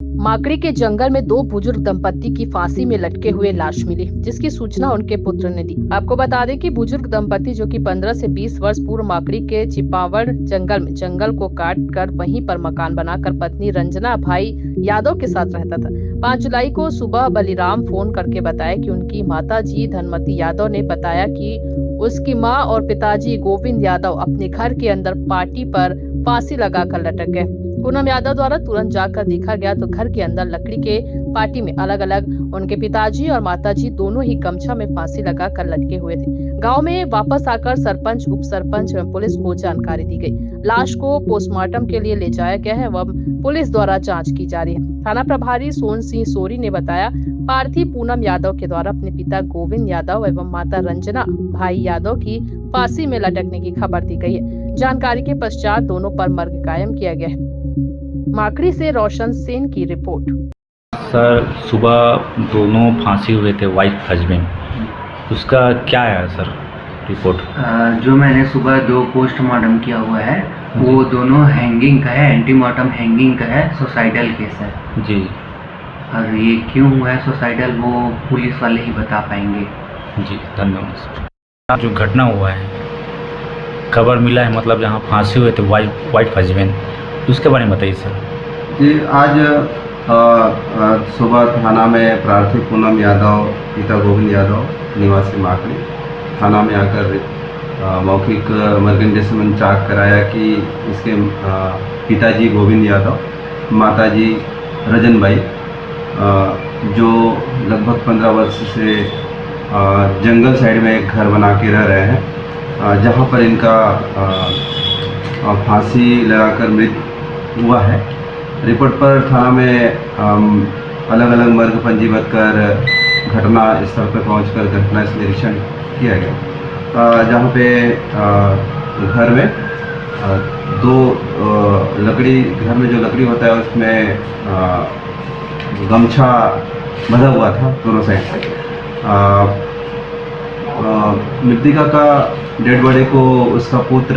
माकड़ी के जंगल में दो बुजुर्ग दंपत्ति की फांसी में लटके हुए लाश मिली, जिसकी सूचना उनके पुत्र ने दी। आपको बता दें कि बुजुर्ग दंपत्ति जो कि 15 से 20 वर्ष पूर्व माकड़ी के चिपावड़ जंगल में जंगल को काट कर वहीं पर मकान बनाकर पत्नी रंजना भाई यादव के साथ रहता था। 5 जुलाई को सुबह बलिराम फोन करके बताया कि उनकी माता जी धनमती यादव ने बताया कि उसकी माँ और पिताजी गोविंद यादव अपने घर के अंदर पार्टी पर फांसी लगाकर लटक गए। पूनम यादव द्वारा तुरंत जाकर देखा गया तो घर के अंदर लकड़ी के पार्टी में अलग अलग उनके पिताजी और माताजी दोनों ही गमछा में फांसी लगाकर लटके हुए थे। गांव में वापस आकर सरपंच, उप सरपंच एवं पुलिस को जानकारी दी गई। लाश को पोस्टमार्टम के लिए ले जाया गया है एवं पुलिस द्वारा जांच की जा रही है। थाना प्रभारी सोन सिंह सोरी ने बताया, पार्थिव पूनम यादव के द्वारा अपने पिता गोविंद यादव एवं माता रंजना भाई यादव की फांसी में लटकने की खबर दी गई है। जानकारी के पश्चात दोनों पर मर्ग कायम किया गया है। माकड़ी से रोशन सेन की रिपोर्ट। सर, सुबह दोनों फांसी हुए थे, वाइफ हस्बैंड, उसका क्या है सर रिपोर्ट? जो मैंने सुबह दो पोस्टमार्टम किया हुआ है वो दोनों हैंगिंग का है, एंटीमार्टम हैंगिंग का है, सुसाइडल केस है जी। और ये क्यों हुआ है सुसाइडल वो पुलिस वाले ही बता पाएंगे। जी, धन्यवाद सर। जो घटना हुआ है, खबर मिला है, मतलब जहाँ फांसी हुए थे वाइफ हस्बैंड, उसके बारे में बताइए सर। जी, आज सुबह थाना में प्रार्थी पूनम यादव पिता गोविंद यादव निवासी माकड़ी थाना में आकर मौखिक मर्गेंडेशन चाक कराया कि इसके पिताजी गोविंद यादव, माताजी रजनबाई, जो लगभग 15 वर्ष से जंगल साइड में एक घर बना के रह रहे हैं, जहां पर इनका फांसी लगाकर मृत्यु हुआ है। रिपोर्ट पर थाना में अलग अलग मर्ग पंजीबद्ध कर घटना स्थल पर पहुंचकर घटना से निरीक्षण किया गया, जहां पे घर में घर में जो लकड़ी होता है उसमें गमछा बंधा हुआ था दोनों साइड से। मृतिका का डेड बॉडी को उसका पुत्र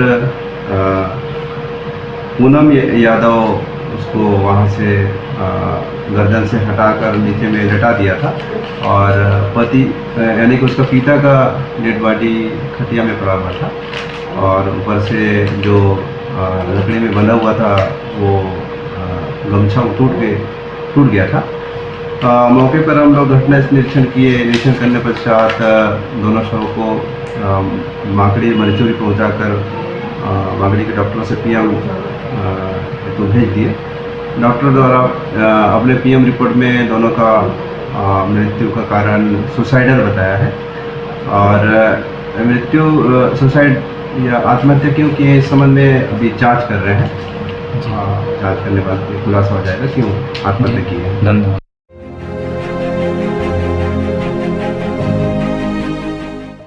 पूनम यादव उसको वहाँ से गर्दन से हटाकर नीचे में लटा दिया था और पति यानी कि उसका पिता का डेड बॉडी खटिया में पड़ा हुआ था और ऊपर से जो लकड़ी में बंधा हुआ था वो गमछा टूट गया था। मौके पर हम लोग घटना निरीक्षण किए। निरीक्षण करने पश्चात दोनों शव को माकड़ी मरीचूरी पहुँचाकर माकड़ी के डॉक्टरों से पीएम तो भेज दिए। डॉक्टर द्वारा अपने पीएम रिपोर्ट में दोनों का मृत्यु का कारण सुसाइडल बताया है और मृत्यु सुसाइड या आत्महत्या क्यों की है इस संबंध में अभी जांच कर रहे हैं। जांच करने के बाद खुलासा हो जाएगा क्यों आत्महत्या की है। धन्यवाद।